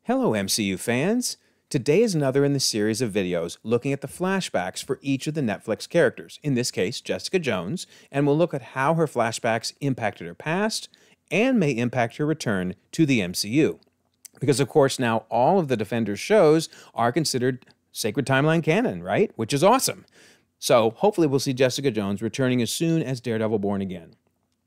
Hello MCU fans! Today is another in the series of videos looking at the flashbacks for each of the Netflix characters, in this case Jessica Jones, and we'll look at how her flashbacks impacted her past and may impact her return to the MCU. Because of course now all of the Defenders shows are considered sacred timeline canon, right? Which is awesome. So hopefully we'll see Jessica Jones returning as soon as Daredevil Born Again.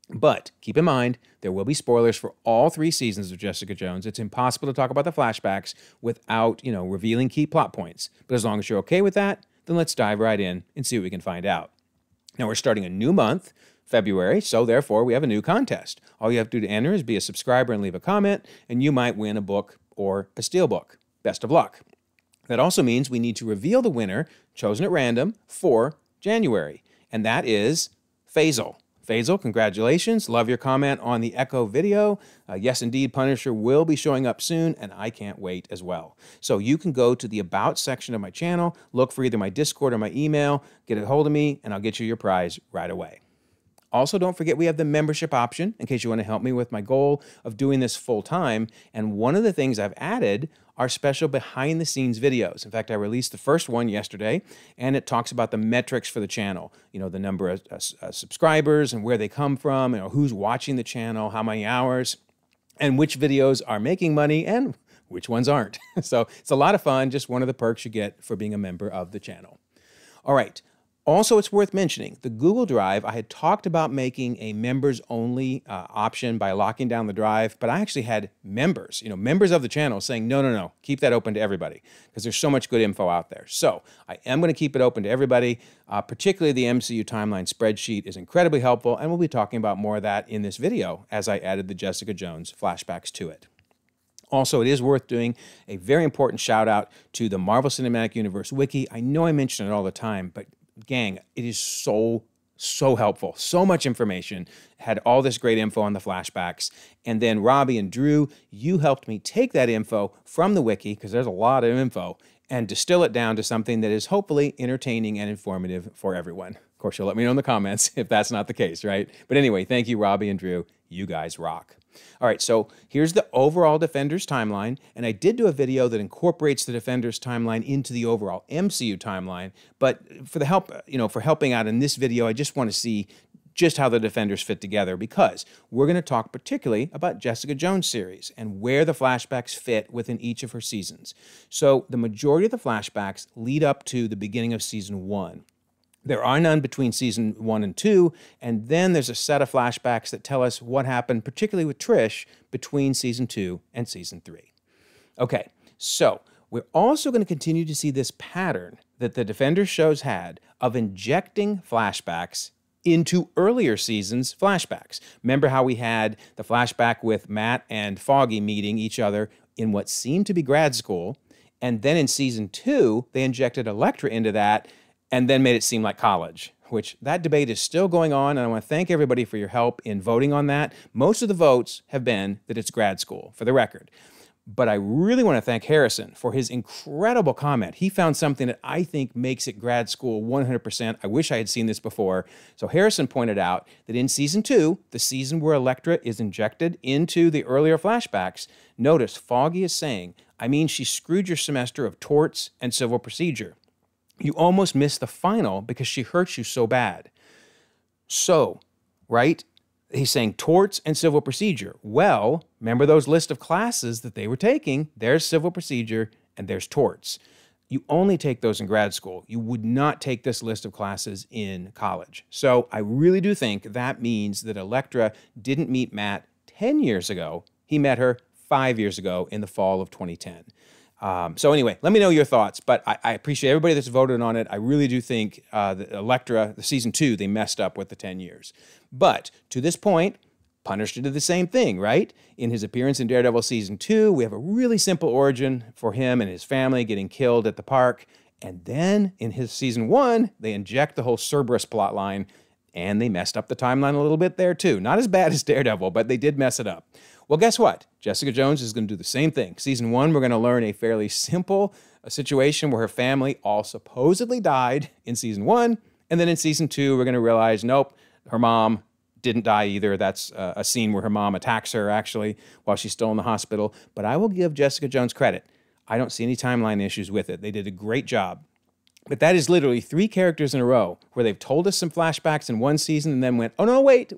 But keep in mind, there will be spoilers for all 3 seasons of Jessica Jones. It's impossible to talk about the flashbacks without, revealing key plot points. But as long as you're okay with that, then let's dive right in and see what we can find out. Now, we're starting a new month, February, so therefore we have a new contest. All you have to do to enter is be a subscriber and leave a comment, and you might win a book or a steelbook. Best of luck. That also means we need to reveal the winner, chosen at random, for January, and that is Faisal. Faisal, congratulations. Love your comment on the Echo video. Yes, indeed, Punisher will be showing up soon, and I can't wait as well. So you can go to the About section of my channel, look for either my Discord or my email, get a hold of me, and I'll get you your prize right away. Also, don't forget we have the membership option in case you want to help me with my goal of doing this full time. And one of the things I've added are special behind the scenes videos. In fact, I released the first one yesterday, and it talks about the metrics for the channel. The number of subscribers and where they come from, who's watching the channel, how many hours, and which videos are making money and which ones aren't. So it's a lot of fun, just one of the perks you get for being a member of the channel. All right. Also, it's worth mentioning, the Google Drive, I had talked about making a members-only option by locking down the drive, but I actually had members, members of the channel saying, no, keep that open to everybody, because there's so much good info out there. So I am going to keep it open to everybody, particularly the MCU timeline spreadsheet is incredibly helpful, and we'll be talking about more of that in this video as I added the Jessica Jones flashbacks to it. Also, it is worth doing a very important shout out to the Marvel Cinematic Universe Wiki. I know I mention it all the time, but gang, it is so helpful. So much information. Had all this great info on the flashbacks. And then Robbie and Drew, you helped me take that info from the wiki, because there's a lot of info, and distill it down to something that is hopefully entertaining and informative for everyone. Of course, you'll let me know in the comments if that's not the case, right? But anyway, thank you, Robbie and Drew. You guys rock. All right, so here's the overall Defenders timeline, and I did do a video that incorporates the Defenders timeline into the overall MCU timeline, but for the help, for helping out in this video, I just want to see just how the Defenders fit together, because we're going to talk particularly about Jessica Jones' series and where the flashbacks fit within each of her seasons. So the majority of the flashbacks lead up to the beginning of season 1. There are none between season 1 and 2, and then there's a set of flashbacks that tell us what happened, particularly with Trish, between season 2 and season 3. Okay, so we're also going to continue to see this pattern that the Defenders shows had of injecting flashbacks into earlier seasons' flashbacks. Remember how we had the flashback with Matt and Foggy meeting each other in what seemed to be grad school, and then in season 2, they injected Elektra into that, and then made it seem like college, which that debate is still going on, and I want to thank everybody for your help in voting on that. Most of the votes have been that it's grad school, for the record. But I really want to thank Harrison for his incredible comment. He found something that I think makes it grad school 100%. I wish I had seen this before. So Harrison pointed out that in season 2, the season where Elektra is injected into the earlier flashbacks, notice Foggy is saying, I mean, she screwed your semester of torts and civil procedure. You almost missed the final because she hurt you so bad. So, right? He's saying torts and civil procedure. Well, remember those list of classes that they were taking? There's civil procedure and there's torts. You only take those in grad school. You would not take this list of classes in college. So I really do think that means that Elektra didn't meet Matt 10 years ago. He met her 5 years ago in the fall of 2010. So anyway, let me know your thoughts, but I appreciate everybody that's voted on it. I really do think that Elektra, the season 2, they messed up with the 10 years. But to this point, Punisher did the same thing, right? In his appearance in Daredevil season 2, we have a really simple origin for him and his family getting killed at the park. And then in his season 1, they inject the whole Cerberus plotline, and they messed up the timeline a little bit there too. Not as bad as Daredevil, but they did mess it up. Well, guess what? Jessica Jones is going to do the same thing. Season 1, we're going to learn a fairly simple situation where her family all supposedly died in season 1, and then in season 2, we're going to realize, nope, her mom didn't die either. That's a scene where her mom attacks her, actually, while she's still in the hospital. But I will give Jessica Jones credit. I don't see any timeline issues with it. They did a great job. But that is literally 3 characters in a row where they've told us some flashbacks in one season and then went, oh, no, wait,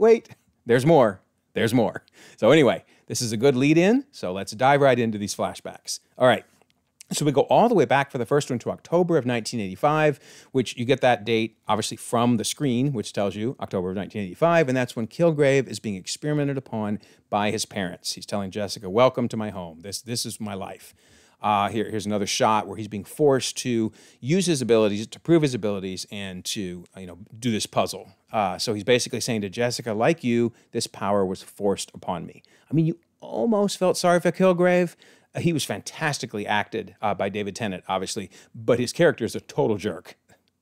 there's more. There's more. So anyway, this is a good lead in. So let's dive right into these flashbacks. All right. So we go all the way back for the first one to October of 1985, which you get that date, obviously, from the screen, which tells you October of 1985, and that's when Kilgrave is being experimented upon by his parents. He's telling Jessica, welcome to my home. This is my life. Here's another shot where he's being forced to use his abilities, to prove his abilities, and to do this puzzle. So he's basically saying to Jessica, like you, this power was forced upon me. I mean, you almost felt sorry for Kilgrave. He was fantastically acted by David Tennant, obviously, but his character is a total jerk.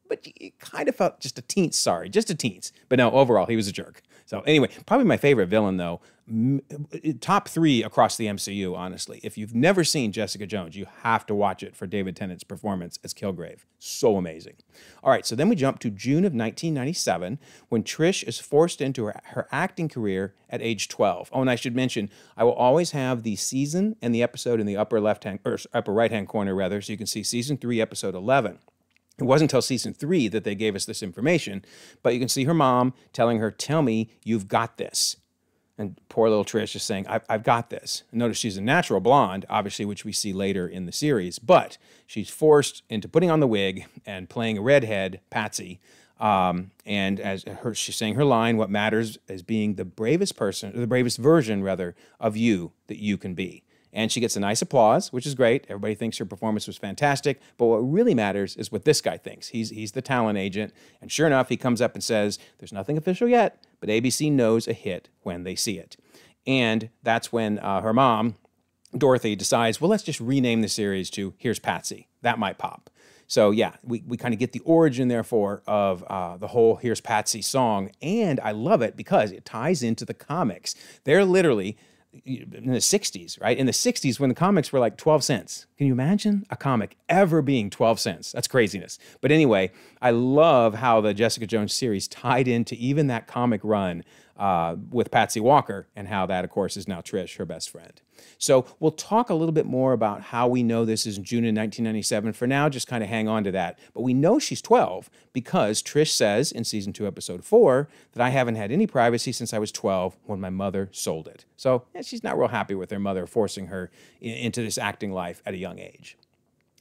But you kind of felt just a teens sorry, just a teens. But no, overall, he was a jerk. So anyway, probably my favorite villain, though, top 3 across the MCU, honestly. If you've never seen Jessica Jones, you have to watch it for David Tennant's performance as Kilgrave. So amazing. All right, so then we jump to June of 1997 when Trish is forced into her acting career at age 12. Oh, and I should mention, I will always have the season and the episode in the upper left-hand, or upper right-hand corner, rather, so you can see season 3, episode 11. It wasn't until season 3 that they gave us this information, but you can see her mom telling her, tell me you've got this. And poor little Trish is saying, I've got this. Notice she's a natural blonde, obviously, which we see later in the series, but she's forced into putting on the wig and playing a redhead, Patsy. And she's saying her line, what matters is being the bravest person, or the bravest version, rather, of you that you can be. And she gets a nice applause, which is great. Everybody thinks her performance was fantastic. But what really matters is what this guy thinks. He's the talent agent. And sure enough, he comes up and says, there's nothing official yet, but ABC knows a hit when they see it. And that's when her mom, Dorothy, decides, well, let's just rename the series to Here's Patsy. That might pop. So yeah, we kind of get the origin, therefore, of the whole Here's Patsy song. And I love it because it ties into the comics. They're literally in the 60s, right? In the 60s when the comics were like 12 cents. Can you imagine a comic ever being 12 cents? That's craziness. But anyway, I love how the Jessica Jones series tied into even that comic run with Patsy Walker, and how that, of course, is now Trish, her best friend. So we'll talk a little bit more about how we know this is in June of 1997. For now, just kind of hang on to that. But we know she's 12 because Trish says in season 2, episode 4, that I haven't had any privacy since I was 12 when my mother sold it. So yeah, she's not real happy with her mother forcing her into this acting life at a young age.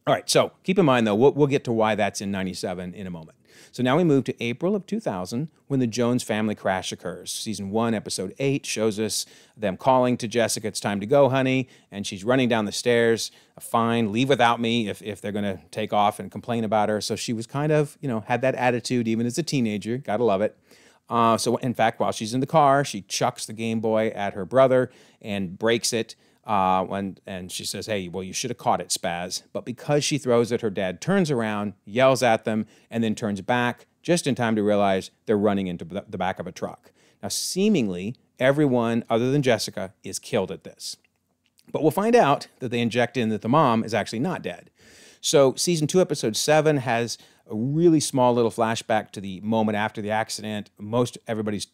All right, so keep in mind, though, we'll get to why that's in 97 in a moment. So now we move to April of 2000 when the Jones family crash occurs. Season 1, episode 8 shows us them calling to Jessica, it's time to go, honey, and she's running down the stairs. Fine, leave without me if they're going to take off and complain about her. So she was kind of, had that attitude even as a teenager. Gotta love it. So in fact, while she's in the car, she chucks the Game Boy at her brother and breaks it. And she says, hey, well, you should have caught it, Spaz. But because she throws it, her dad turns around, yells at them, and then turns back just in time to realize they're running into the back of a truck. Now, seemingly, everyone other than Jessica is killed at this. But we'll find out that they inject in that the mom is actually not dead. So season 2, episode 7 has a really small little flashback to the moment after the accident. Everybody's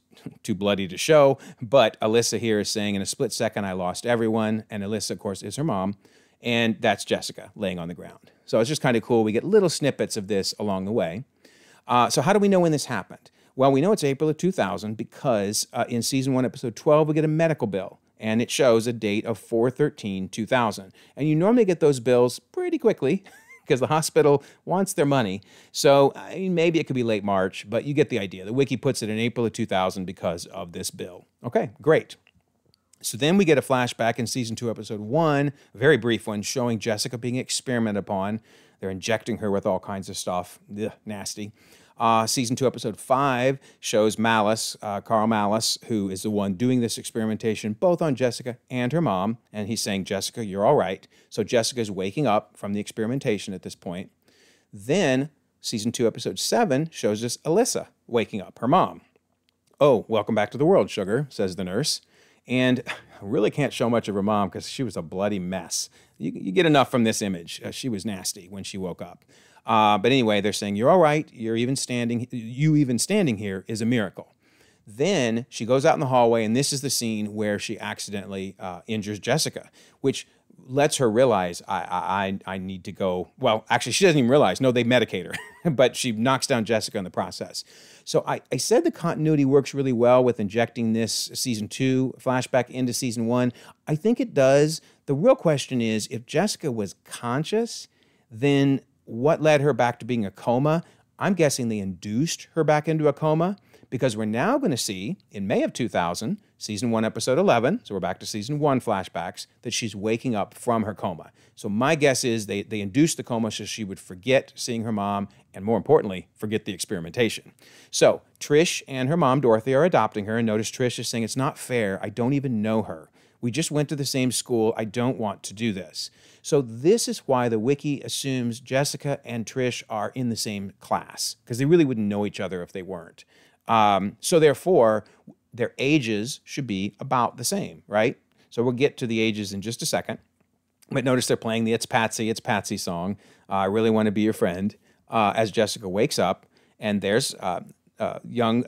too bloody to show, but Alisa here is saying, in a split second, I lost everyone. And Alisa, of course, is her mom. And that's Jessica laying on the ground. So it's just kind of cool. We get little snippets of this along the way. So how do we know when this happened? Well, we know it's April of 2000 because in season 1, episode 12, we get a medical bill. And it shows a date of 4/13/2000. And you normally get those bills pretty quickly because the hospital wants their money. So maybe it could be late March, but you get the idea. The wiki puts it in April of 2000 because of this bill. Okay, great. So then we get a flashback in season 2, episode 1, a very brief one, showing Jessica being experimented upon. They're injecting her with all kinds of stuff. Ugh, nasty. Season 2, episode 5 shows Malus, Carl Malus, who is the one doing this experimentation, both on Jessica and her mom. And he's saying, Jessica, you're all right. So Jessica's waking up from the experimentation at this point. Then season 2, episode 7 shows us Alisa waking up, her mom. Oh, welcome back to the world, sugar, says the nurse. And I really can't show much of her mom because she was a bloody mess. You get enough from this image. She was nasty when she woke up. But anyway, they're saying, you're all right. You even standing here is a miracle. Then she goes out in the hallway, and this is the scene where she accidentally injures Jessica, which lets her realize I need to go. Well, actually, she doesn't even realize. No, they medicate her, but she knocks down Jessica in the process. So I said the continuity works really well with injecting this season 2 flashback into season 1. I think it does. The real question is, if Jessica was conscious, then what led her back to being a coma? I'm guessing they induced her back into a coma, because we're now going to see, in May of 2000, season 1, episode 11, so we're back to season 1 flashbacks, that she's waking up from her coma. So my guess is they induced the coma so she would forget seeing her mom, and more importantly, forget the experimentation. So Trish and her mom, Dorothy, are adopting her, and notice Trish is saying, it's not fair, I don't even know her. We just went to the same school, I don't want to do this. So this is why the wiki assumes Jessica and Trish are in the same class, because they really wouldn't know each other if they weren't. So therefore, their ages should be about the same, right? So we'll get to the ages in just a second. But notice they're playing the It's Patsy song, I Really Want to Be Your Friend, as Jessica wakes up, and there's young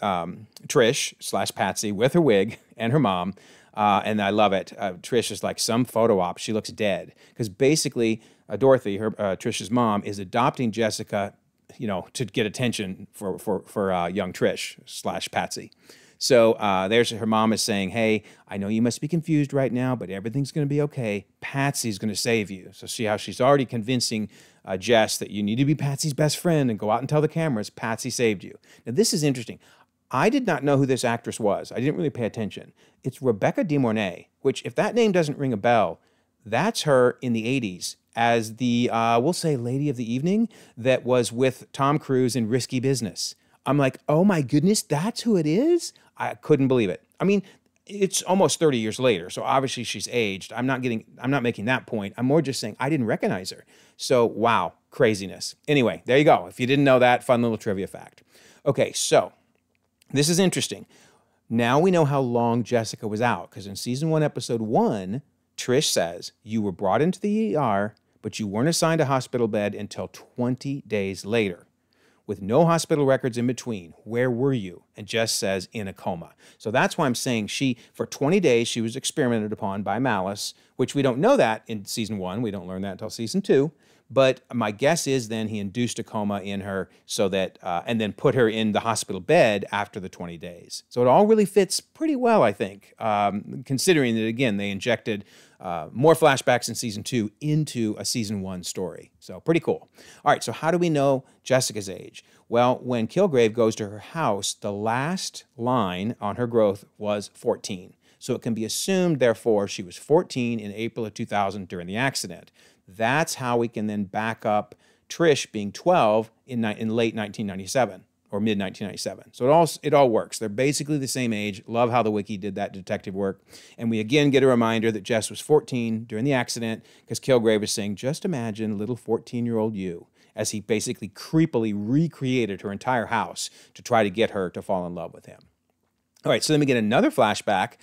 Trish / Patsy with her wig and her mom, and I love it. Trish is like some photo op. She looks dead, because basically Dorothy, Trish's mom, is adopting Jessica, you know, to get attention for young Trish / Patsy. So there's her mom is saying, hey, I know you must be confused right now, but everything's going to be okay. Patsy's going to save you. So see how she's already convincing Jess that you need to be Patsy's best friend and go out and tell the cameras Patsy saved you. Now this is interesting. I did not know who this actress was. I didn't really pay attention. It's Rebecca De Mornay, which, if that name doesn't ring a bell, that's her in the 80s as the, we'll say, lady of the evening that was with Tom Cruise in Risky Business. I'm like, oh my goodness, that's who it is? I couldn't believe it. I mean, it's almost 30 years later, so obviously she's aged. I'm not making that point. I'm more just saying I didn't recognize her. So, wow, craziness. Anyway, there you go. If you didn't know that, fun little trivia fact. Okay, so this is interesting. Now we know how long Jessica was out, because in season 1, episode 1, Trish says, you were brought into the ER, but you weren't assigned a hospital bed until 20 days later. With no hospital records in between, where were you? And Jess says, in a coma. So that's why I'm saying for 20 days, she was experimented upon by Malus, which we don't know that in season 1. We don't learn that until season 2. But my guess is then he induced a coma in her so that, and then put her in the hospital bed after the 20 days. So it all really fits pretty well, I think, considering that, again, they injected more flashbacks in season 2 into a season 1 story. So pretty cool. All right, so how do we know Jessica's age? Well, when Kilgrave goes to her house, the last line on her growth was 14. So it can be assumed, therefore, she was 14 in April of 2000 during the accident. That's how we can then back up Trish being 12 in late 1997 or mid 1997. So it all works. They're basically the same age. Love how the wiki did that detective work. And we again get a reminder that Jess was 14 during the accident, because Kilgrave is saying, just imagine little 14-year-old you, as he basically creepily recreated her entire house to try to get her to fall in love with him. All right, so then we get another flashback,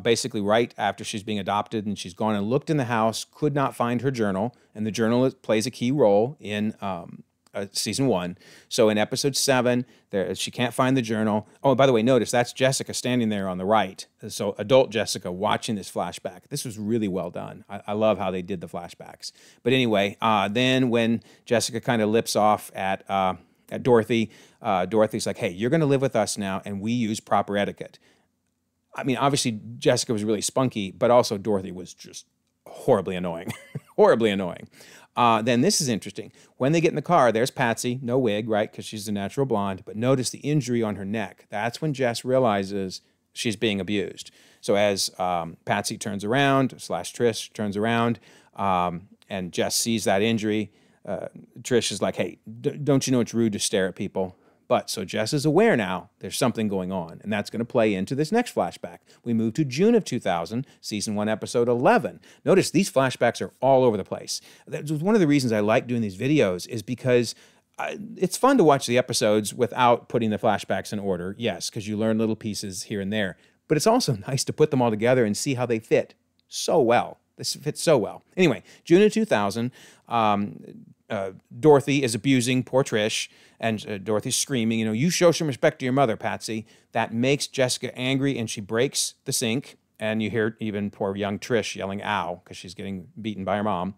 basically right after she's being adopted, and she's gone and looked in the house, could not find her journal, and the journal plays a key role in season 1. So in episode 7, she can't find the journal. Oh, and by the way, notice that's Jessica standing there on the right. So adult Jessica watching this flashback. This was really well done. I love how they did the flashbacks. But anyway, then when Jessica kind of lips off at Dorothy, Dorothy's like, hey, you're going to live with us now, and we use proper etiquette. I mean, obviously, Jessica was really spunky, but also Dorothy was just horribly annoying. Horribly annoying. Then this is interesting. When they get in the car, there's Patsy, no wig, right, because she's a natural blonde, but notice the injury on her neck. That's when Jess realizes she's being abused. So as Patsy turns around, / Trish turns around, and Jess sees that injury, Trish is like, hey, don't you know it's rude to stare at people? But so Jess is aware now there's something going on, and that's going to play into this next flashback. We move to June of 2000, season 1, episode 11. Notice these flashbacks are all over the place. That's one of the reasons I like doing these videos, is because it's fun to watch the episodes without putting the flashbacks in order, yes, because you learn little pieces here and there. But it's also nice to put them all together and see how they fit so well. This fits so well. Anyway, June of 2000, Dorothy is abusing poor Trish, and Dorothy's screaming, you show some respect to your mother, Patsy. That makes Jessica angry, and she breaks the sink. And you hear even poor young Trish yelling, ow, because she's getting beaten by her mom.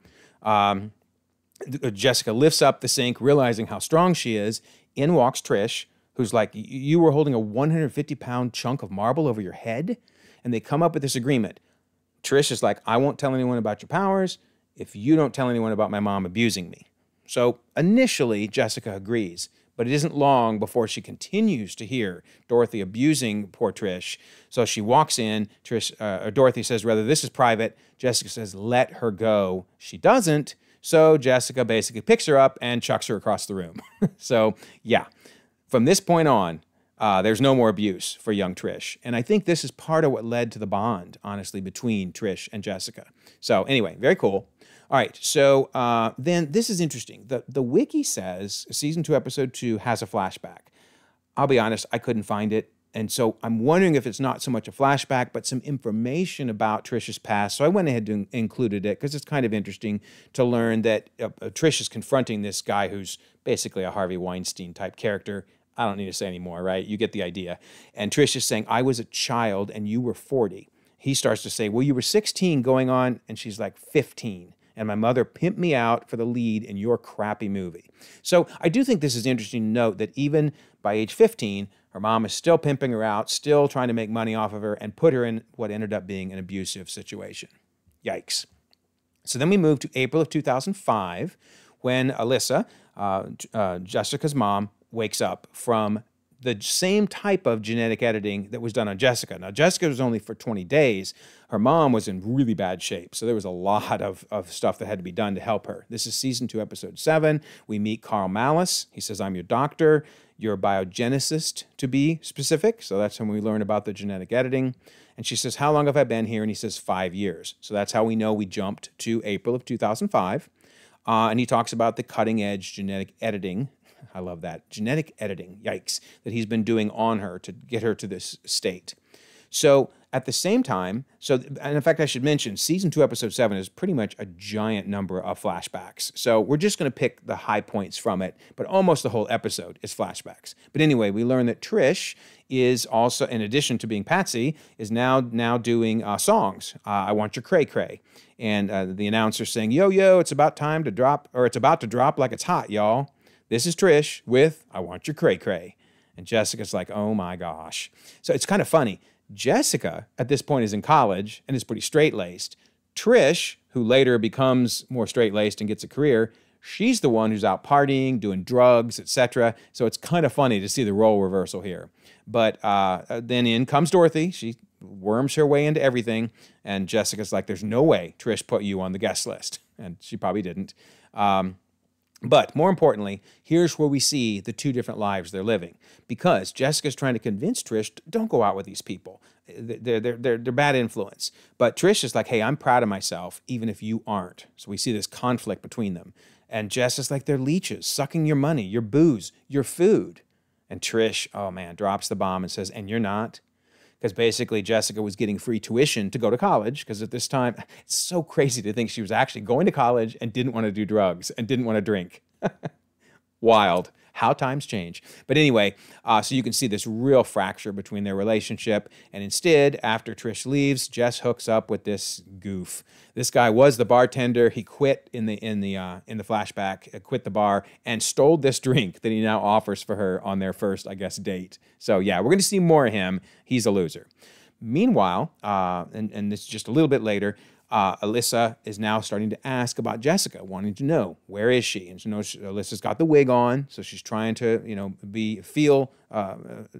Jessica lifts up the sink, realizing how strong she is. In walks Trish, who's like, you were holding a 150-pound chunk of marble over your head? And they come up with this agreement. Trish is like, I won't tell anyone about your powers if you don't tell anyone about my mom abusing me. So initially, Jessica agrees, but it isn't long before she continues to hear Dorothy abusing poor Trish. So she walks in. Dorothy says, rather, this is private. Jessica says, let her go. She doesn't. So Jessica basically picks her up and chucks her across the room. So yeah, from this point on, there's no more abuse for young Trish. And I think this is part of what led to the bond, honestly, between Trish and Jessica. So anyway, very cool. All right, so then this is interesting. The wiki says Season 2, Episode 2 has a flashback. I'll be honest, I couldn't find it. And so I'm wondering if it's not so much a flashback, but some information about Trish's past. So I went ahead and included it because it's kind of interesting to learn that Trish is confronting this guy who's basically a Harvey Weinstein-type character. I don't need to say any more, right? You get the idea. And Trish is saying, I was a child and you were 40. He starts to say, well, you were 16 going on, and she's like 15. And my mother pimped me out for the lead in your crappy movie. So I do think this is interesting to note that even by age 15, her mom is still pimping her out, still trying to make money off of her, and put her in what ended up being an abusive situation. Yikes. So then we move to April of 2005, when Alisa, Jessica's mom, wakes up from the same type of genetic editing that was done on Jessica. Now, Jessica was only for 20 days. Her mom was in really bad shape, so there was a lot of stuff that had to be done to help her. This is Season 2, Episode 7. We meet Carl Malus. He says, I'm your doctor. You're a biogenicist, to be specific. So that's when we learn about the genetic editing. And she says, how long have I been here? And he says, 5 years. So that's how we know we jumped to April of 2005. And he talks about the cutting-edge genetic editing. I love that. Genetic editing, yikes, that he's been doing on her to get her to this state. So at the same time, and in fact, I should mention, Season 2, Episode 7 is pretty much a giant number of flashbacks. So we're just going to pick the high points from it, but almost the whole episode is flashbacks. But anyway, we learn that Trish is also, in addition to being Patsy, is now doing songs. I Want Your Cray Cray. And the announcer saying, yo, yo, it's about time to drop, or it's about to drop like it's hot, y'all. This is Trish with I Want Your Cray Cray. And Jessica's like, oh my gosh. So it's kind of funny. Jessica, at this point, is in college and is pretty straight-laced. Trish, who later becomes more straight-laced and gets a career, she's the one who's out partying, doing drugs, etc. So it's kind of funny to see the role reversal here. But then in comes Dorothy. She worms her way into everything. And Jessica's like, there's no way Trish put you on the guest list. And she probably didn't. But more importantly, here's where we see the two different lives they're living. Because Jessica's trying to convince Trish, don't go out with these people. They're bad influence. But Trish is like, hey, I'm proud of myself, even if you aren't. So we see this conflict between them. And Jess is like, they're leeches, sucking your money, your booze, your food. And Trish, oh man, drops the bomb and says, and you're not? Because basically Jessica was getting free tuition to go to college, because at this time, it's so crazy to think she was actually going to college and didn't want to do drugs and didn't want to drink. Wild. How times change. But anyway, so you can see this real fracture between their relationship. And instead, after Trish leaves, Jess hooks up with this goof. This guy was the bartender. He quit in the flashback, quit the bar, and stole this drink that he now offers for her on their first, I guess, date. So yeah, we're going to see more of him. He's a loser. Meanwhile, and this is just a little bit later, Alisa is now starting to ask about Jessica, wanting to know, where is she? And Alisa's got the wig on, so she's trying to, feel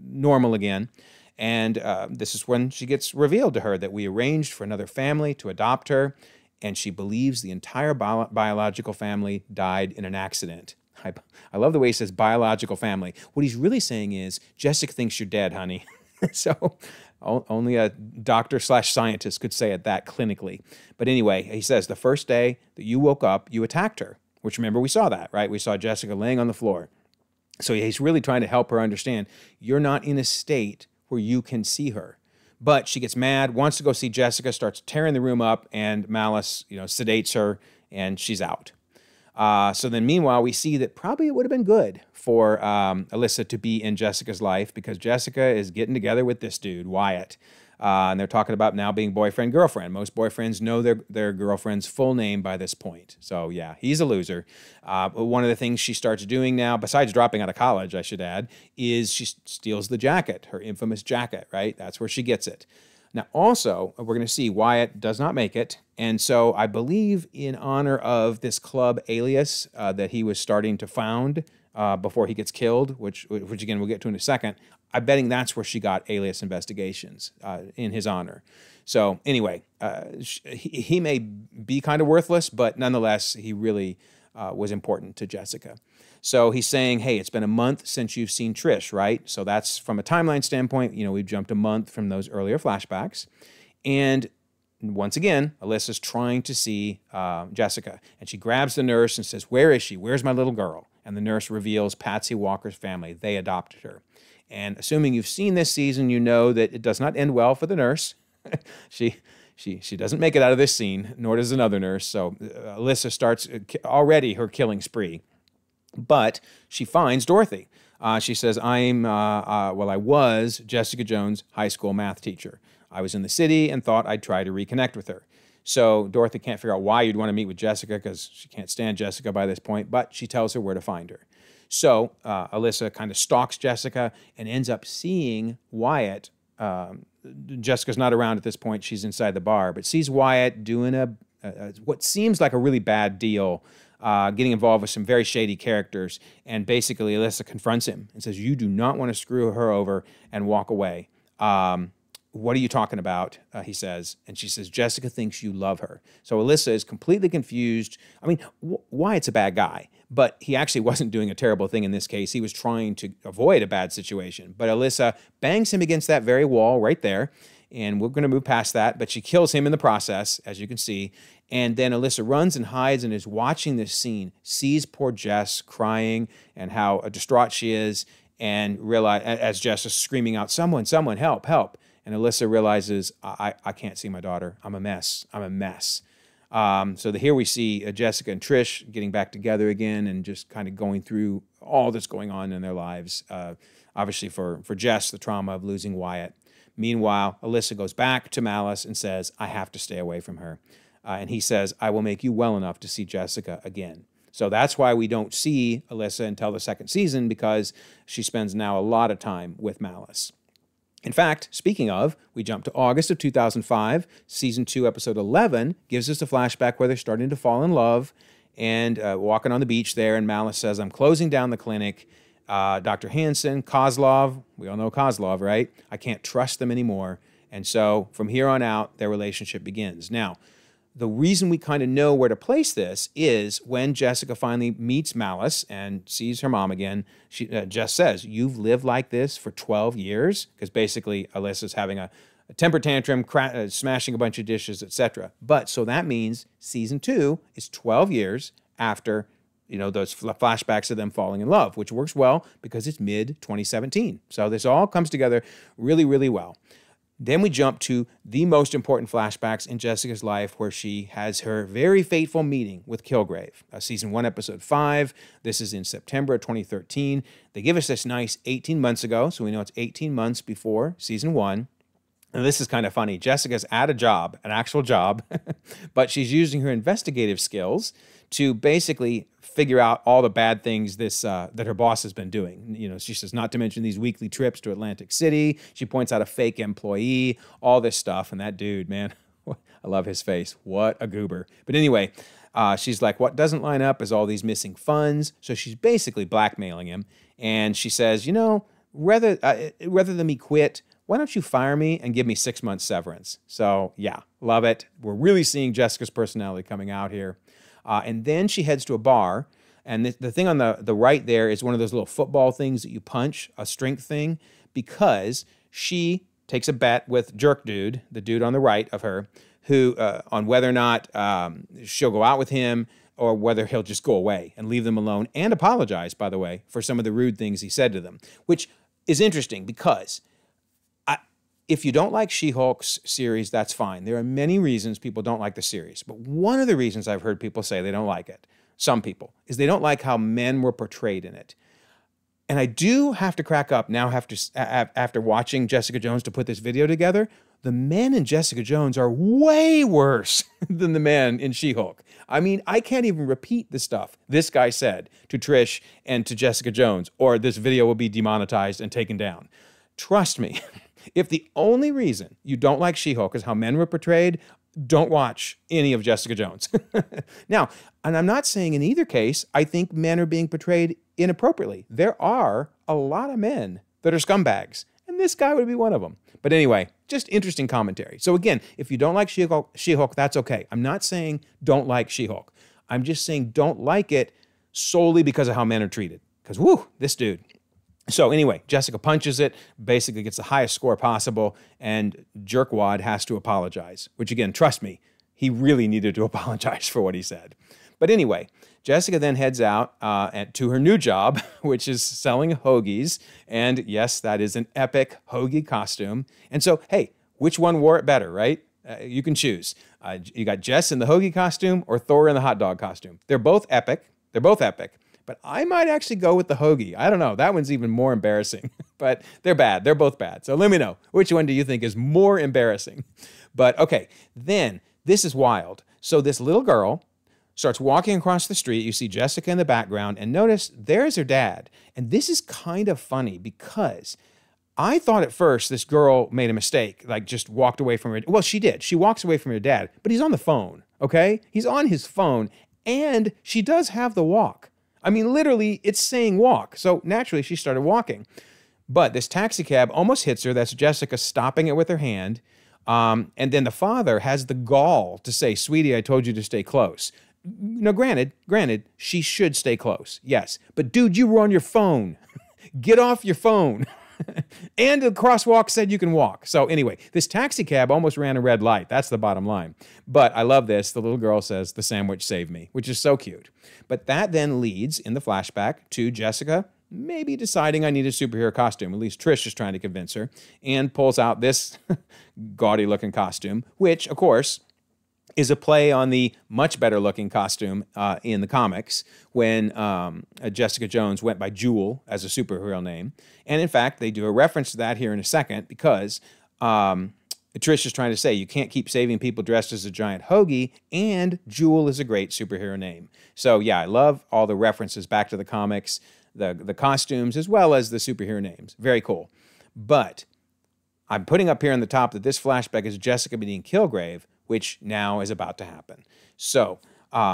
normal again. And this is when she gets revealed to her that we arranged for another family to adopt her, and she believes the entire biological family died in an accident. I love the way he says biological family. What he's really saying is, Jessica thinks you're dead, honey. So only a doctor/scientist could say it that clinically. But anyway, he says the first day that you woke up, you attacked her, which, remember, we saw that, right? We saw Jessica laying on the floor. So he's really trying to help her understand, you're not in a state where you can see her. But she gets mad, wants to go see Jessica, starts tearing the room up, and Malus, sedates her, and she's out. So then meanwhile, we see that probably it would have been good for Alisa to be in Jessica's life because Jessica is getting together with this dude, Wyatt. And they're talking about now being boyfriend, girlfriend. Most boyfriends know their girlfriend's full name by this point. So yeah, he's a loser. One of the things she starts doing now, besides dropping out of college, I should add, is she steals the jacket, her infamous jacket, right? That's where she gets it. Now, also, we're going to see Wyatt does not make it. And so I believe in honor of this club Alias that he was starting to found before he gets killed, which again, we'll get to in a second, I'm betting that's where she got Alias Investigations in his honor. So anyway, he may be kind of worthless, but nonetheless, he really was important to Jessica. So he's saying, hey, it's been a month since you've seen Trish, right? So that's from a timeline standpoint, we've jumped a month from those earlier flashbacks. And once again, Alisa's trying to see Jessica. And she grabs the nurse and says, where is she? Where's my little girl? And the nurse reveals Patsy Walker's family. They adopted her. And assuming you've seen this season, you know that it does not end well for the nurse. She doesn't make it out of this scene, nor does another nurse. So Alisa starts already her killing spree. But she finds Dorothy. She says, I was Jessica Jones' high school math teacher. I was in the city and thought I'd try to reconnect with her. So Dorothy can't figure out why you'd want to meet with Jessica because she can't stand Jessica by this point, but she tells her where to find her. So Alisa kind of stalks Jessica and ends up seeing Wyatt. Jessica's not around at this point. She's inside the bar, but sees Wyatt doing what seems like a really bad deal, getting involved with some very shady characters. And basically, Alisa confronts him and says, you do not want to screw her over and walk away. What are you talking about? He says. And she says, Jessica thinks you love her. So Alisa is completely confused. I mean, Wyatt's a bad guy, but he actually wasn't doing a terrible thing in this case. He was trying to avoid a bad situation. But Alisa bangs him against that very wall right there. And we're going to move past that. But she kills him in the process, as you can see. And then Alisa runs and hides and is watching this scene, sees poor Jess crying and how distraught she is, and realize, as Jess is screaming out, someone, help, help. And Alisa realizes, I can't see my daughter. I'm a mess. So here we see Jessica and Trish getting back together again and just kind of going through all that's going on in their lives. Obviously for Jess, the trauma of losing Wyatt. Meanwhile, Alisa goes back to Malus and says, I have to stay away from her. And he says, I will make you well enough to see Jessica again. So that's why we don't see Alisa until the second season, because she spends now a lot of time with Malus. In fact, speaking of, we jump to August of 2005. Season 2, episode 11 gives us a flashback where they're starting to fall in love and walking on the beach there. And Malus says, I'm closing down the clinic. Dr. Hansen, Kozlov, we all know Kozlov, right? I can't trust them anymore. And so from here on out, their relationship begins. Now, the reason we kind of know where to place this is when Jessica finally meets Malus and sees her mom again, Jess says, you've lived like this for 12 years? Because basically Alyssa's having a temper tantrum, smashing a bunch of dishes, etc. But so that means season 2 is 12 years after those flashbacks of them falling in love, which works well because it's mid-2017. So this all comes together really, really well. Then we jump to the most important flashbacks in Jessica's life, where she has her very fateful meeting with Kilgrave. Season 1, episode 5. This is in September of 2013. They give us this nice 18 months ago, so we know it's 18 months before season 1. And this is kind of funny. Jessica's at a job, an actual job, but she's using her investigative skills to basically figure out all the bad things that her boss has been doing. She says, not to mention these weekly trips to Atlantic City. She points out a fake employee, all this stuff. And that dude, man, I love his face. What a goober. But anyway, she's like, what doesn't line up is all these missing funds. So she's basically blackmailing him. And she says, rather than me quit, why don't you fire me and give me 6 months severance? So yeah, love it. We're really seeing Jessica's personality coming out here. And then she heads to a bar. And the thing on the right there is one of those little football things that you punch, a strength thing, because she takes a bet with Jerk Dude, the dude on the right of her, who on whether or not she'll go out with him or whether he'll just go away and leave them alone and apologize, by the way, for some of the rude things he said to them, which is interesting because if you don't like She-Hulk's series, that's fine. There are many reasons people don't like the series, but one of the reasons I've heard people say they don't like it, some people, is they don't like how men were portrayed in it. And I do have to crack up now after watching Jessica Jones to put this video together. The men in Jessica Jones are way worse than the men in She-Hulk. I mean, I can't even repeat the stuff this guy said to Trish and to Jessica Jones, or this video will be demonetized and taken down. Trust me, if the only reason you don't like She-Hulk is how men were portrayed, don't watch any of Jessica Jones. Now, and I'm not saying in either case, I think men are being portrayed inappropriately. There are a lot of men that are scumbags, and this guy would be one of them. But anyway, just interesting commentary. So again, if you don't like She-Hulk, that's okay. I'm not saying don't like She-Hulk. I'm just saying don't like it solely because of how men are treated. Because, whoo, this dude. So anyway, Jessica punches it, basically gets the highest score possible, and Jerkwad has to apologize. Which again, trust me, he really needed to apologize for what he said. But anyway, Jessica then heads out to her new job, which is selling hoagies. And yes, that is an epic hoagie costume. And so, hey, which one wore it better, right? You can choose. You got Jess in the hoagie costume or Thor in the hot dog costume. They're both epic. They're both epic. But I might actually go with the hoagie. I don't know. That one's even more embarrassing. But they're bad. They're both bad. So let me know. Which one do you think is more embarrassing? But okay, then this is wild. So this little girl starts walking across the street. You see Jessica in the background. And notice there's her dad. And this is kind of funny because I thought at first this girl made a mistake, like just walked away from her. Well, she did. She walks away from her dad. But he's on the phone, okay? He's on his phone. And she does have the walk. I mean, literally, it's saying walk. So naturally, she started walking. But this taxi cab almost hits her. That's Jessica stopping it with her hand. And then the father has the gall to say, sweetie, I told you to stay close. Now, granted, she should stay close. Yes. But dude, you were on your phone. Get off your phone. And the crosswalk said you can walk. So anyway, this taxi cab almost ran a red light. That's the bottom line. But I love this. The little girl says, the sandwich saved me, which is so cute. But that then leads in the flashback to Jessica maybe deciding I need a superhero costume. At least Trish is trying to convince her and pulls out this gaudy looking costume, which of course is a play on the much better looking costume in the comics when Jessica Jones went by Jewel as a superhero name. And in fact, they do a reference to that here in a second because Trish is trying to say you can't keep saving people dressed as a giant hoagie, and Jewel is a great superhero name. So yeah, I love all the references back to the comics, the costumes, as well as the superhero names. Very cool. But I'm putting up here on the top that this flashback is Jessica beating Kilgrave, which now is about to happen. So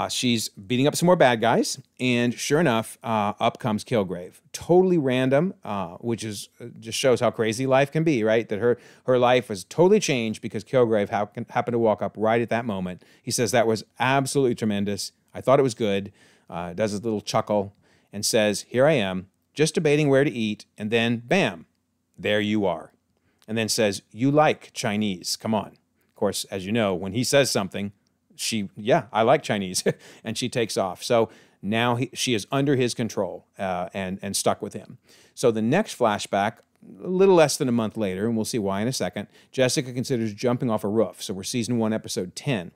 she's beating up some more bad guys, and sure enough, up comes Kilgrave. Totally random, which is just shows how crazy life can be, right? That her life was totally changed because Kilgrave happened to walk up right at that moment. He says that was absolutely tremendous. I thought it was good. Does his little chuckle and says, here I am, just debating where to eat, and then bam, there you are. And then says, you like Chinese, come on. Of course, as you know, when he says something, I like Chinese, and she takes off. So now she is under his control and stuck with him. So the next flashback, a little less than a month later, and we'll see why in a second, Jessica considers jumping off a roof. So we're season 1, episode 10.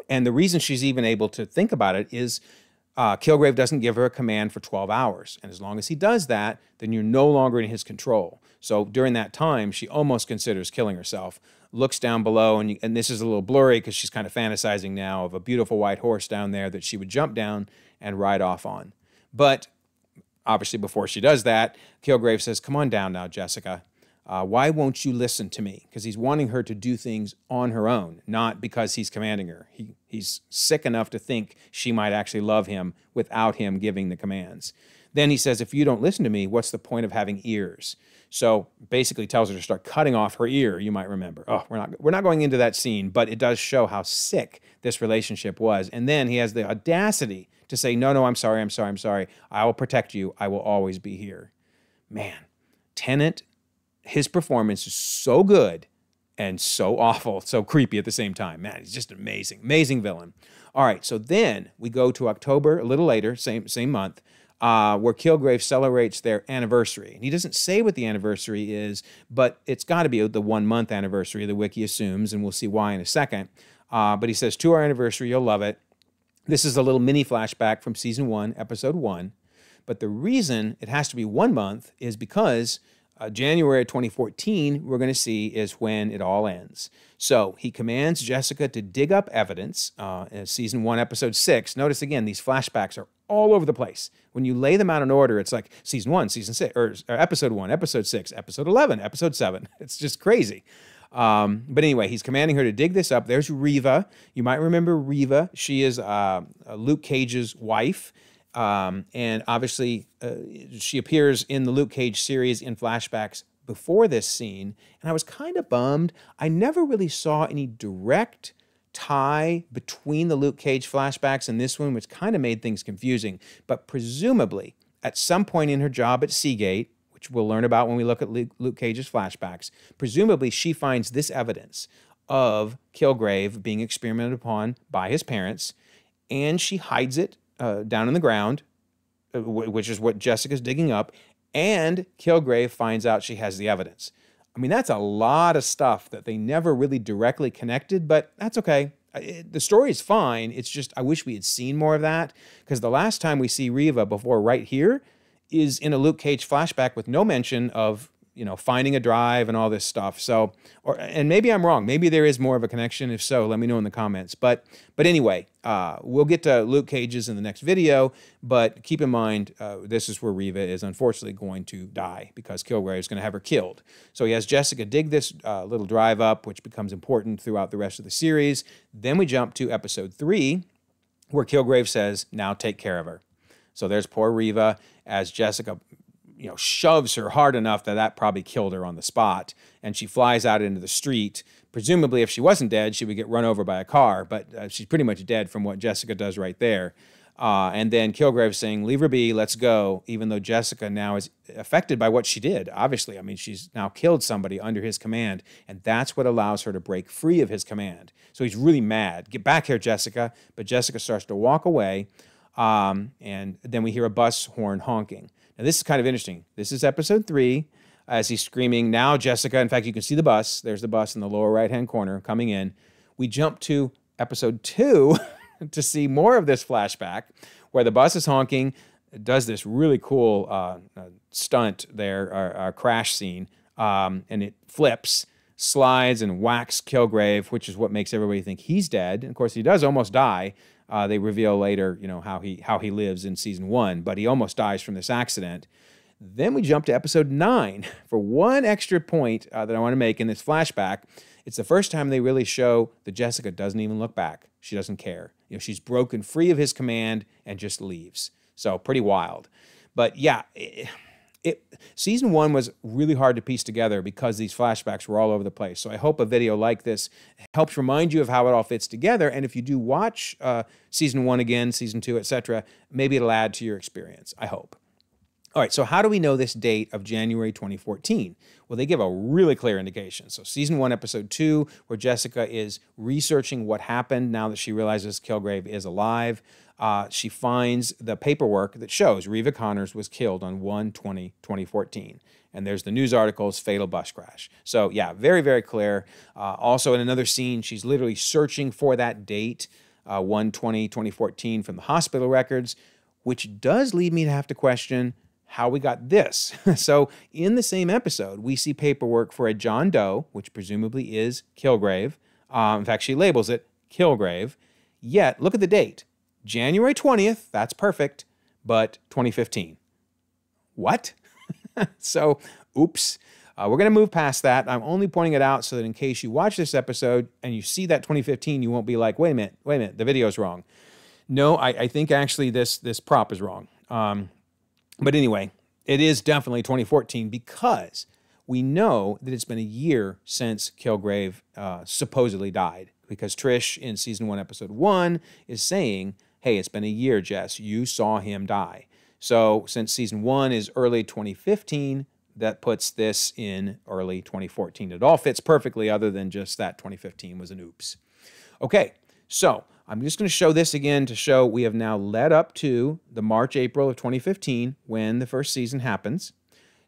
And the reason she's even able to think about it is Kilgrave doesn't give her a command for 12 hours. And as long as he does that, then you're no longer in his control. So during that time, she almost considers killing herself. Looks down below, and this is a little blurry because she's kind of fantasizing now of a beautiful white horse down there that she would jump down and ride off on. But obviously before she does that, Kilgrave says, come on down now, Jessica. Why won't you listen to me? Because he's wanting her to do things on her own, not because he's commanding her. He's sick enough to think she might actually love him without him giving the commands. Then he says, if you don't listen to me, what's the point of having ears? So basically tells her to start cutting off her ear, you might remember. Oh, we're not going into that scene, but it does show how sick this relationship was. And then he has the audacity to say, no, I'm sorry. I will protect you. I will always be here. Man, Tennant, his performance is so good and so awful, so creepy at the same time. Man, he's just amazing, amazing villain. All right, so then we go to October, a little later, same month, where Kilgrave celebrates their anniversary. And he doesn't say what the anniversary is, but it's got to be the 1 month anniversary, the wiki assumes, and we'll see why in a second. But he says, to our anniversary, you'll love it. This is a little mini flashback from season 1, episode 1. But the reason it has to be 1 month is because January 2014, we're going to see, is when it all ends. So he commands Jessica to dig up evidence in season 1, episode 6. Notice again, these flashbacks are all over the place. When you lay them out in order, it's like season 1, season 6, or episode 1, episode 6, episode 11, episode 7. It's just crazy. But anyway, he's commanding her to dig this up. There's Reva. You might remember Reva. She is Luke Cage's wife. And obviously, she appears in the Luke Cage series in flashbacks before this scene. And I was kind of bummed. I never really saw any direct tie between the Luke Cage flashbacks and this one, which kind of made things confusing. But presumably, at some point in her job at Seagate, which we'll learn about when we look at Luke Cage's flashbacks, presumably she finds this evidence of Kilgrave being experimented upon by his parents, and she hides it down in the ground, which is what Jessica's digging up, and Kilgrave finds out she has the evidence. I mean, that's a lot of stuff that they never really directly connected, but that's okay. The story is fine. It's just I wish we had seen more of that, because the last time we see Reva before right here is in a Luke Cage flashback with no mention of, finding a drive and all this stuff. So, and maybe I'm wrong. Maybe there is more of a connection. If so, let me know in the comments. But anyway, we'll get to Luke Cage's in the next video. But keep in mind, this is where Reva is unfortunately going to die because Kilgrave is going to have her killed. So he has Jessica dig this little drive up, which becomes important throughout the rest of the series. Then we jump to episode 3, where Kilgrave says, "Now take care of her." So there's poor Reva as Jessica shoves her hard enough that probably killed her on the spot. And she flies out into the street. Presumably, if she wasn't dead, she would get run over by a car. But she's pretty much dead from what Jessica does right there. And then Kilgrave saying, "Leave her be, let's go," even though Jessica now is affected by what she did. Obviously, I mean, she's now killed somebody under his command. And that's what allows her to break free of his command. So he's really mad. "Get back here, Jessica." But Jessica starts to walk away. And then we hear a bus horn honking. Now, this is kind of interesting. This is episode 3, as he's screaming, "Now, Jessica." In fact, you can see the bus. There's the bus in the lower right-hand corner coming in. We jump to episode 2 to see more of this flashback, where the bus is honking. It does this really cool stunt there, our crash scene, and it flips, slides, and whacks Kilgrave, which is what makes everybody think he's dead. And of course, he does almost die. They reveal later, how he lives in season 1, but he almost dies from this accident. Then we jump to episode 9 for one extra point that I want to make in this flashback. It's the first time they really show that Jessica doesn't even look back. She doesn't care. She's broken free of his command and just leaves. So pretty wild. But yeah, season 1 was really hard to piece together because these flashbacks were all over the place. So I hope a video like this helps remind you of how it all fits together. And if you do watch season 1 again, season 2, etc., maybe it'll add to your experience, I hope. All right, so how do we know this date of January 2014? Well, they give a really clear indication. So season 1, episode 2, where Jessica is researching what happened now that she realizes Kilgrave is alive. She finds the paperwork that shows Reva Connors was killed on 1/20/2014. And there's the news articles, fatal bus crash. So yeah, very, very clear. Also in another scene, she's literally searching for that date, 1/20/2014 from the hospital records, which does lead me to have to question how we got this. So in the same episode, we see paperwork for a John Doe, which presumably is Kilgrave. In fact, she labels it Kilgrave. Yet, look at the date. January 20th, that's perfect, but 2015. What? So, oops. We're going to move past that. I'm only pointing it out so that in case you watch this episode and you see that 2015, you won't be like, wait a minute, the video's wrong. No, I think actually this prop is wrong. But anyway, it is definitely 2014 because we know that it's been a year since Kilgrave supposedly died. Because Trish in season 1, episode 1 is saying, "Hey, it's been a year, Jess. You saw him die." So since season 1 is early 2015, that puts this in early 2014. It all fits perfectly other than just that 2015 was an oops. Okay, so I'm just going to show this again to show we have now led up to the March, April of 2015 when the first season happens.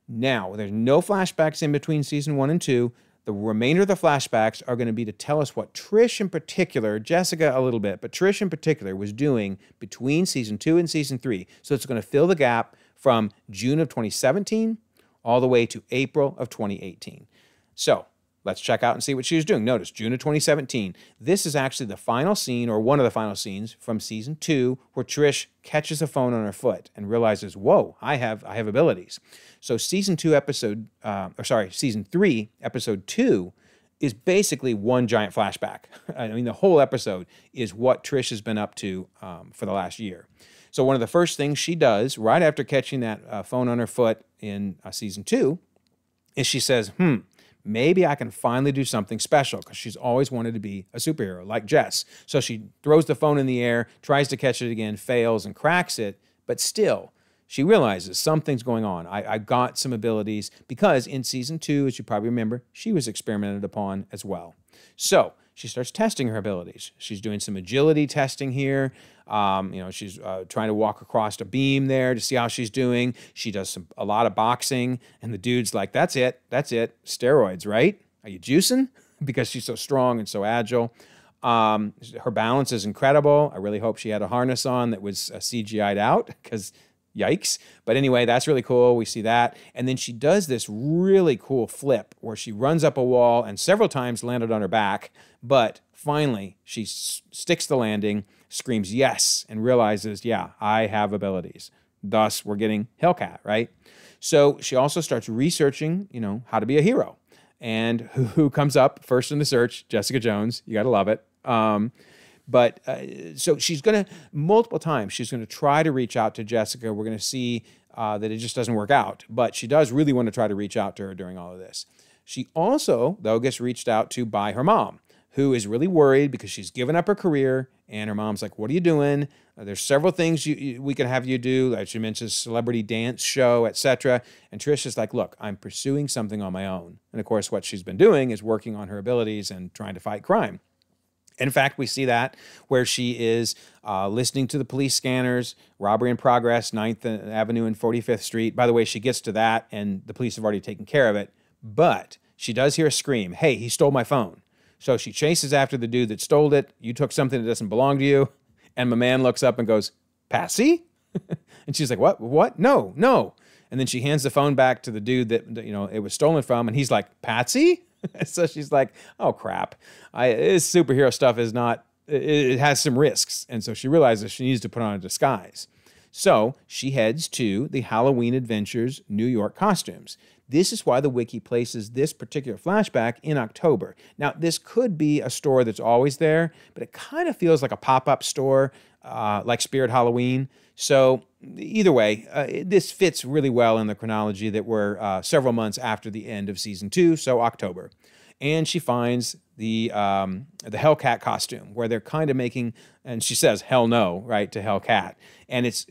Now, there's no flashbacks in between season 1 and 2. The remainder of the flashbacks are going to be to tell us what Trish in particular, Jessica a little bit, but Trish in particular was doing between season 2 and season 3. So it's going to fill the gap from June of 2017 all the way to April of 2018. So let's check out and see what she was doing. Notice, June of 2017. This is actually the final scene, or one of the final scenes from season 2, where Trish catches a phone on her foot and realizes, whoa, I have abilities. So season 3, episode 2 is basically one giant flashback. I mean, the whole episode is what Trish has been up to for the last year. So one of the first things she does right after catching that phone on her foot in season 2 is she says, maybe I can finally do something special, because she's always wanted to be a superhero like Jess. So she throws the phone in the air, tries to catch it again, fails and cracks it, but still, she realizes something's going on. I got some abilities, because in season 2, as you probably remember, she was experimented upon as well. So she starts testing her abilities. She's doing some agility testing here. She's trying to walk across a beam there to see how she's doing. She does a lot of boxing, and the dude's like, that's it. Steroids, right? Are you juicing? Because she's so strong and so agile. Her balance is incredible. I really hope she had a harness on that was CGI'd out, because yikes. But anyway, that's really cool. We see that. And then she does this really cool flip where she runs up a wall and several times landed on her back. But finally, she sticks the landing, screams yes, and realizes, yeah, I have abilities. Thus, we're getting Hellcat, right? So she also starts researching, how to be a hero. And who comes up first in the search? Jessica Jones. You got to love it. So she's going to, multiple times, she's going to try to reach out to Jessica. We're going to see that it just doesn't work out. But she does really want to try to reach out to her during all of this. She also, though, gets reached out to by her mom, who is really worried because she's given up her career. And her mom's like, what are you doing? There's several things we can have you do. Like she mentions celebrity dance show, etc. And Trish is like, look, I'm pursuing something on my own. And of course, what she's been doing is working on her abilities and trying to fight crime. In fact, we see that where she is listening to the police scanners, robbery in progress, 9th Avenue and 45th Street. By the way, she gets to that and the police have already taken care of it. But she does hear a scream, hey, he stole my phone. So she chases after the dude that stole it. You took something that doesn't belong to you. And my man looks up and goes, Patsy? And she's like, what? No. And then she hands the phone back to the dude that, it was stolen from. And he's like, Patsy? So she's like, oh, crap. This superhero stuff is not, it has some risks. And so she realizes she needs to put on a disguise. So she heads to the Halloween Adventures New York costumes. This is why the wiki places this particular flashback in October. Now, this could be a store that's always there, but it kind of feels like a pop-up store, like Spirit Halloween. So either way, this fits really well in the chronology that we're several months after the end of season 2, so October. And she finds the Hellcat costume where they're kind of making, and she says, hell no, right, to Hellcat. And it's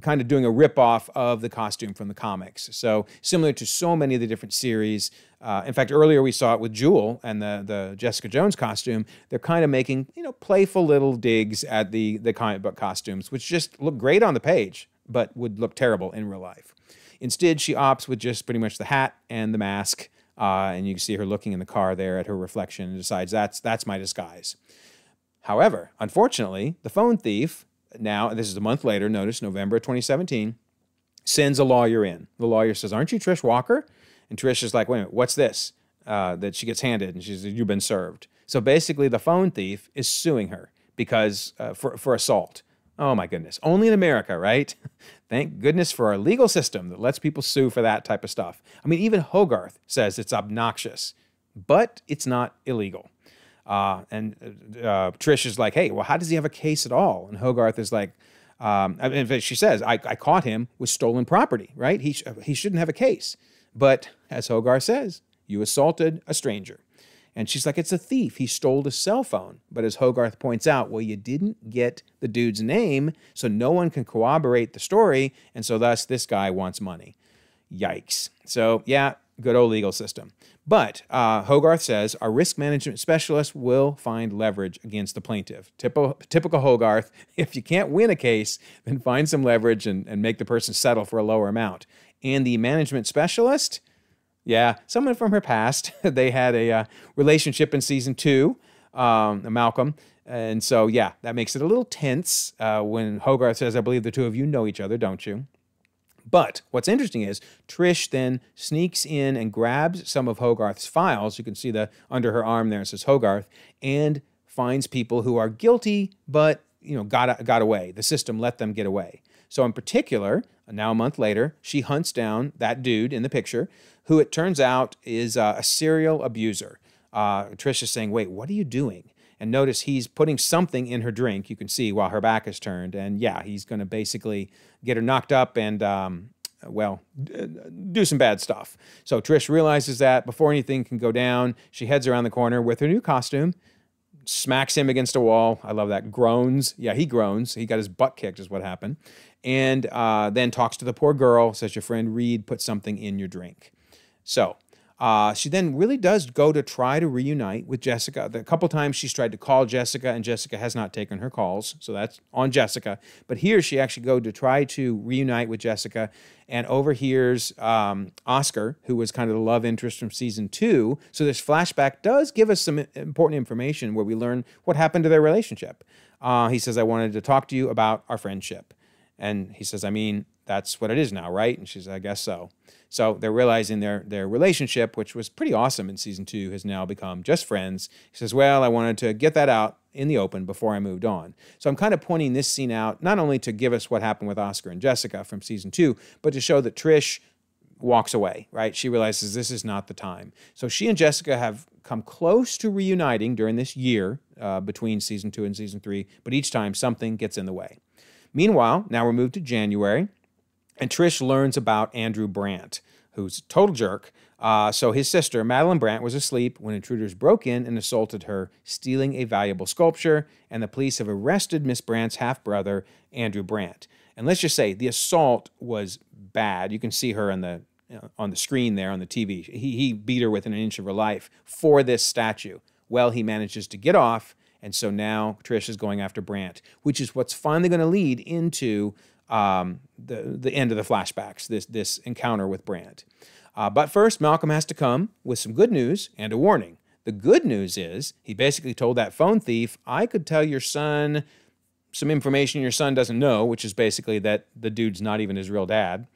kind of doing a ripoff of the costume from the comics. So similar to so many of the different series. In fact, earlier we saw it with Jewel and the Jessica Jones costume. They're kind of making, playful little digs at the comic book costumes, which just look great on the page, but would look terrible in real life. Instead, she opts with just pretty much the hat and the mask. And you can see her looking in the car there at her reflection and decides that's my disguise. However, unfortunately, the phone thief, now, this is a month later, notice November 2017, sends a lawyer in. The lawyer says, aren't you Trish Walker? And Trish is like, wait a minute, what's this? That she gets handed, and she says, you've been served. So basically, the phone thief is suing her because for assault. Oh my goodness. Only in America, right? Thank goodness for our legal system that lets people sue for that type of stuff. I mean, even Hogarth says it's obnoxious, but it's not illegal. And Trish is like, hey, well, how does he have a case at all? And Hogarth is like, in fact, she says, I caught him with stolen property, right? He shouldn't have a case. But as Hogarth says, you assaulted a stranger. And she's like, it's a thief. He stole a cell phone. But as Hogarth points out, well, you didn't get the dude's name, so no one can corroborate the story, and so thus this guy wants money. Yikes. So, yeah, good old legal system. But Hogarth says, our risk management specialist will find leverage against the plaintiff. Typical Hogarth. If you can't win a case, then find some leverage and make the person settle for a lower amount. And the management specialist, Yeah, someone from her past. They had a relationship in season 2, Malcolm. And so, yeah, that makes it a little tense when Hogarth says, I believe the two of you know each other, don't you? But what's interesting is Trish then sneaks in and grabs some of Hogarth's files. You can see under her arm there, it says Hogarth, and finds people who are guilty, but got away. The system let them get away. So in particular, now a month later, she hunts down that dude in the picture, who it turns out is a serial abuser. Trish is saying, wait, what are you doing? And notice he's putting something in her drink, you can see, while her back is turned. And yeah, he's going to basically get her knocked up and, do some bad stuff. So Trish realizes that before anything can go down, she heads around the corner with her new costume, smacks him against a wall. I love that. Groans. Yeah, he groans. He got his butt kicked is what happened. And then talks to the poor girl, says, your friend Reed put something in your drink. So she then really does go to try to reunite with Jessica. A couple times she's tried to call Jessica, and Jessica has not taken her calls, so that's on Jessica. But here she actually goes to try to reunite with Jessica and overhears Oscar, who was kind of the love interest from season 2. So this flashback does give us some important information where we learn what happened to their relationship. He says, I wanted to talk to you about our friendship. And he says, I mean, that's what it is now, right? And she says, I guess so. So they're realizing their relationship, which was pretty awesome in season 2, has now become just friends. He says, well, I wanted to get that out in the open before I moved on. So I'm kind of pointing this scene out, not only to give us what happened with Oscar and Jessica from season 2, but to show that Trish walks away, right? She realizes this is not the time. So she and Jessica have come close to reuniting during this year between season 2 and season 3, but each time something gets in the way. Meanwhile, now we're moved to January, and Trish learns about Andrew Brandt, who's a total jerk. So his sister, Madeline Brandt, was asleep when intruders broke in and assaulted her, stealing a valuable sculpture, and the police have arrested Miss Brandt's half-brother, Andrew Brandt. And let's just say the assault was bad. You can see her on the screen there on the TV. He beat her within an inch of her life for this statue. Well, he manages to get off, and so now Trish is going after Brandt, which is what's finally going to lead into the end of the flashbacks, this encounter with Brandt. But first, Malcolm has to come with some good news and a warning. The good news is he basically told that phone thief, I could tell your son some information your son doesn't know, which is basically that the dude's not even his real dad,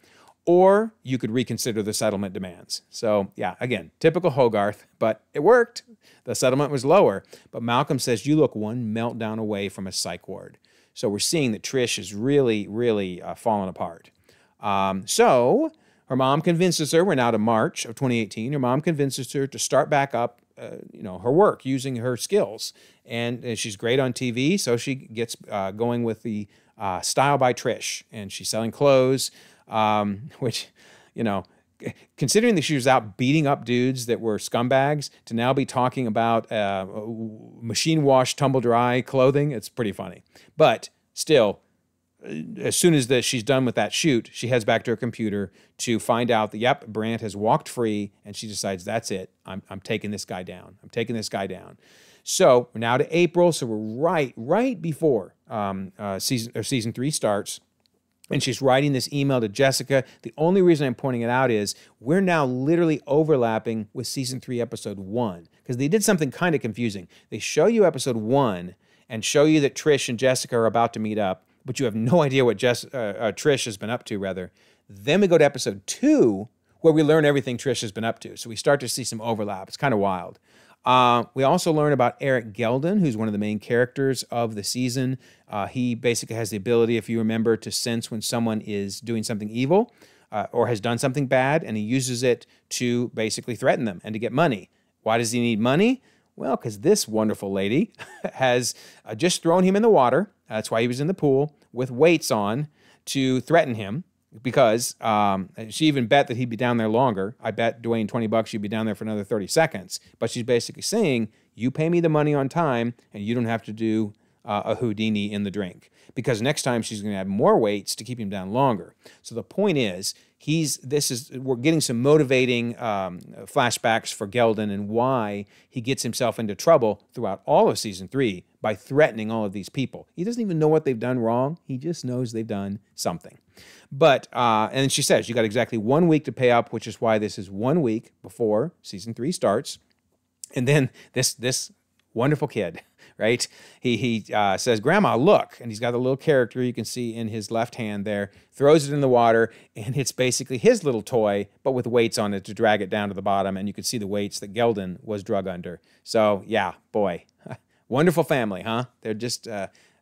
or you could reconsider the settlement demands. So yeah, again, typical Hogarth, but it worked. The settlement was lower, but Malcolm says you look one meltdown away from a psych ward. So we're seeing that Trish is really, really falling apart. So her mom convinces her, we're now to March of 2018, her mom convinces her to start back up her work using her skills. And she's great on TV, so she gets going with the Style by Trish. And she's selling clothes, which, considering that she was out beating up dudes that were scumbags, to now be talking about machine wash, tumble dry clothing, it's pretty funny. But still, as soon as she's done with that shoot, she heads back to her computer to find out that, yep, Brandt has walked free, and she decides, that's it. I'm taking this guy down. I'm taking this guy down. So we're now to April, so we're right before season 3 starts. And she's writing this email to Jessica. The only reason I'm pointing it out is we're now literally overlapping with season 3, episode 1, because they did something kind of confusing. They show you episode 1 and show you that Trish and Jessica are about to meet up, but you have no idea what Trish has been up to, rather. Then we go to episode 2, where we learn everything Trish has been up to. So we start to see some overlap. It's kind of wild. We also learn about Erik Gelden, who's one of the main characters of the season. He basically has the ability, if you remember, to sense when someone is doing something evil or has done something bad, and he uses it to basically threaten them and to get money. Why does he need money? Well, because this wonderful lady has just thrown him in the water. That's why he was in the pool with weights on to threaten him. Because she even bet that he'd be down there longer. I bet Dwayne $20 you'd be down there for another 30 seconds. But she's basically saying, you pay me the money on time, and you don't have to do a Houdini in the drink. because next time she's going to add more weights to keep him down longer. So the point is, we're getting some motivating flashbacks for Gelden and why he gets himself into trouble throughout all of season 3 by threatening all of these people. He doesn't even know what they've done wrong. He just knows they've done something. But, and she says, you got exactly 1 week to pay up, which is why this is 1 week before season 3 starts. And then this wonderful kid, right? He says, Grandma, look. And he's got a little character you can see in his left hand there, throws it in the water, and it's basically his little toy, but with weights on it to drag it down to the bottom. And you can see the weights that Gelden was drug under. So, yeah, boy, wonderful family, huh? They're just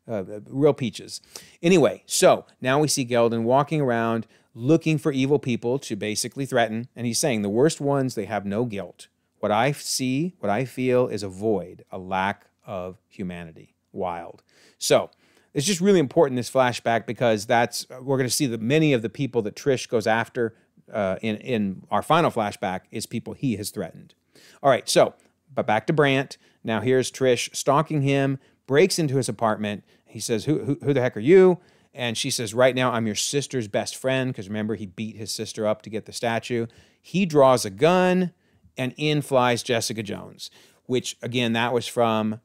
real peaches. Anyway, so now we see Gelden walking around looking for evil people to basically threaten. And he's saying the worst ones, they have no guilt. What I see, what I feel is a void, a lack of humanity. Wild. So it's just really important, this flashback, because we're going to see that many of the people that Trish goes after in our final flashback is people he has threatened. All right, but back to Brandt. Now here's Trish stalking him, breaks into his apartment. He says, who the heck are you? And she says, right now I'm your sister's best friend, because remember, he beat his sister up to get the statue. He draws a gun, and in flies Jessica Jones, which, again, that was from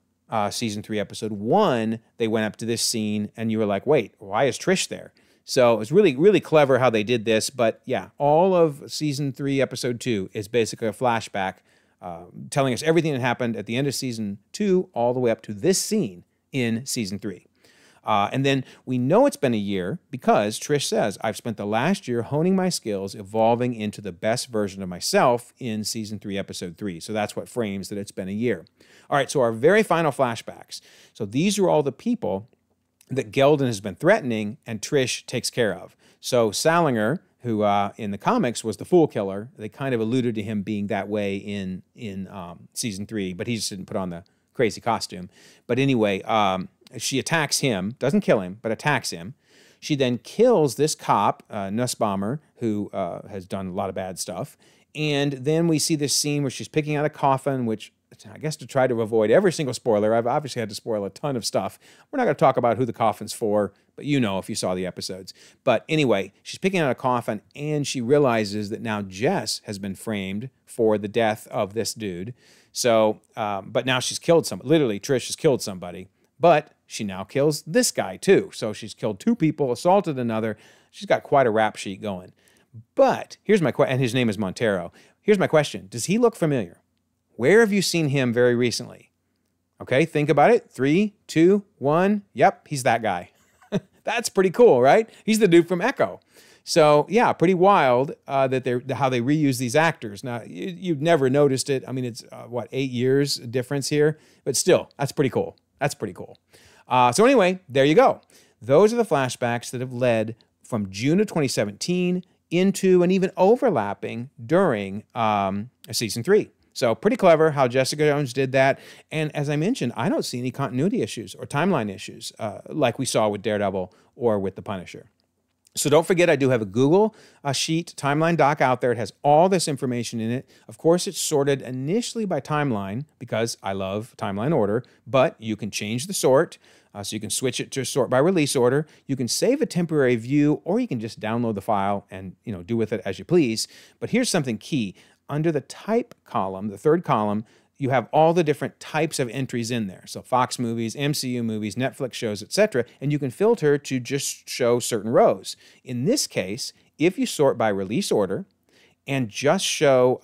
season 3, episode 1. They went up to this scene, and you were like, wait, why is Trish there? So it was really, really clever how they did this. But, yeah, all of season 3, episode 2 is basically a flashback telling us everything that happened at the end of season 2 all the way up to this scene in season 3. And then we know it's been a year because Trish says, I've spent the last year honing my skills, evolving into the best version of myself in season 3, episode 3. So that's what frames that it's been a year. All right, so our very final flashbacks. So these are all the people that Gelden has been threatening and Trish takes care of. So Salinger, who in the comics was the Fool Killer, they kind of alluded to him being that way in season 3, but he just didn't put on the crazy costume. But anyway, she attacks him, doesn't kill him, but attacks him. She then kills this cop, Nussbaumer, who has done a lot of bad stuff. And then we see this scene where she's picking out a coffin, which I guess to try to avoid every single spoiler, I've obviously had to spoil a ton of stuff. We're not going to talk about who the coffin's for, but you know if you saw the episodes. But anyway, she's picking out a coffin, and she realizes that now Jess has been framed for the death of this dude. So, but now she's killed somebody. Literally, Trish has killed somebody. But she now kills this guy too. So she's killed 2 people, assaulted another. She's got quite a rap sheet going. But here's my question, and his name is Montero. Here's my question. Does he look familiar? Where have you seen him very recently? Okay, think about it. 3, 2, 1. Yep, he's that guy. That's pretty cool, right? He's the dude from Echo. So yeah, pretty wild that how they reuse these actors. Now, you've never noticed it. I mean, it's, 8 years difference here? But still, that's pretty cool. That's pretty cool. So anyway, there you go. Those are the flashbacks that have led from June of 2017 into and even overlapping during season 3. So pretty clever how Jessica Jones did that. And as I mentioned, I don't see any continuity issues or timeline issues like we saw with Daredevil or with The Punisher. So don't forget, I do have a Google Sheet timeline doc out there. It has all this information in it. Of course, it's sorted initially by timeline because I love timeline order, but you can change the sort. So you can switch it to sort by release order. You can save a temporary view, or you can just download the file and do with it as you please. But here's something key. Under the type column, the third column, you have all the different types of entries in there. So Fox movies, MCU movies, Netflix shows, etc. And you can filter to just show certain rows. In this case, if you sort by release order and just show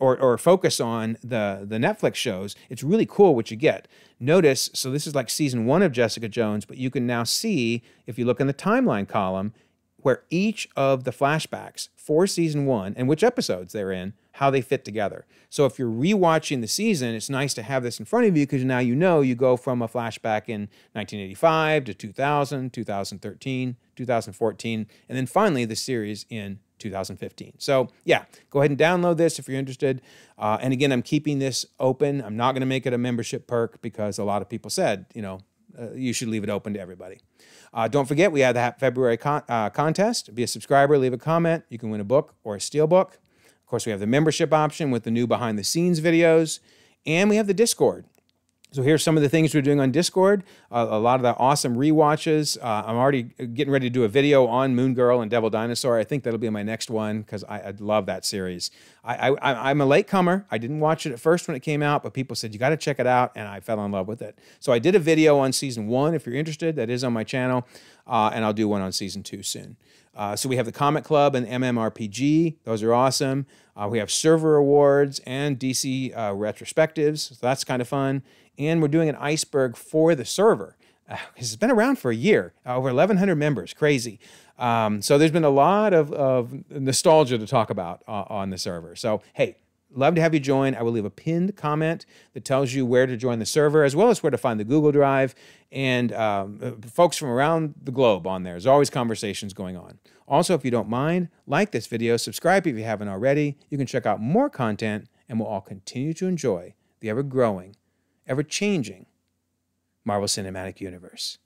or focus on the Netflix shows, it's really cool what you get. Notice, so this is like season 1 of Jessica Jones, but you can now see, if you look in the timeline column, where each of the flashbacks for season 1 and which episodes they're in, how they fit together. So if you're rewatching the season, it's nice to have this in front of you because now you go from a flashback in 1985 to 2000, 2013, 2014, and then finally the series in 2015. So yeah, go ahead and download this if you're interested. And again, I'm keeping this open. I'm not going to make it a membership perk because a lot of people said, you should leave it open to everybody. Don't forget, we have the February contest. Be a subscriber, leave a comment. You can win a book or a steelbook. Of course, we have the membership option with the new behind-the-scenes videos. And we have the Discord. So here's some of the things we're doing on Discord. A lot of the awesome rewatches. I'm already getting ready to do a video on Moon Girl and Devil Dinosaur. I think that'll be my next one because I love that series. I'm a latecomer. I didn't watch it at first when it came out, but people said, you got to check it out, and I fell in love with it. So I did a video on season 1. If you're interested, that is on my channel, and I'll do one on season 2 soon. So we have the Comic Club and MMRPG. Those are awesome. We have server awards and DC retrospectives. So that's kind of fun. And we're doing an iceberg for the server. It's been around for a year. Over 1,100 members. Crazy. So there's been a lot of nostalgia to talk about on the server. So, hey, love to have you join. I will leave a pinned comment that tells you where to join the server, as well as where to find the Google Drive, and folks from around the globe on there. There's always conversations going on. Also, if you don't mind, like this video, subscribe if you haven't already. You can check out more content, and we'll all continue to enjoy the ever-growing, ever-changing Marvel Cinematic Universe.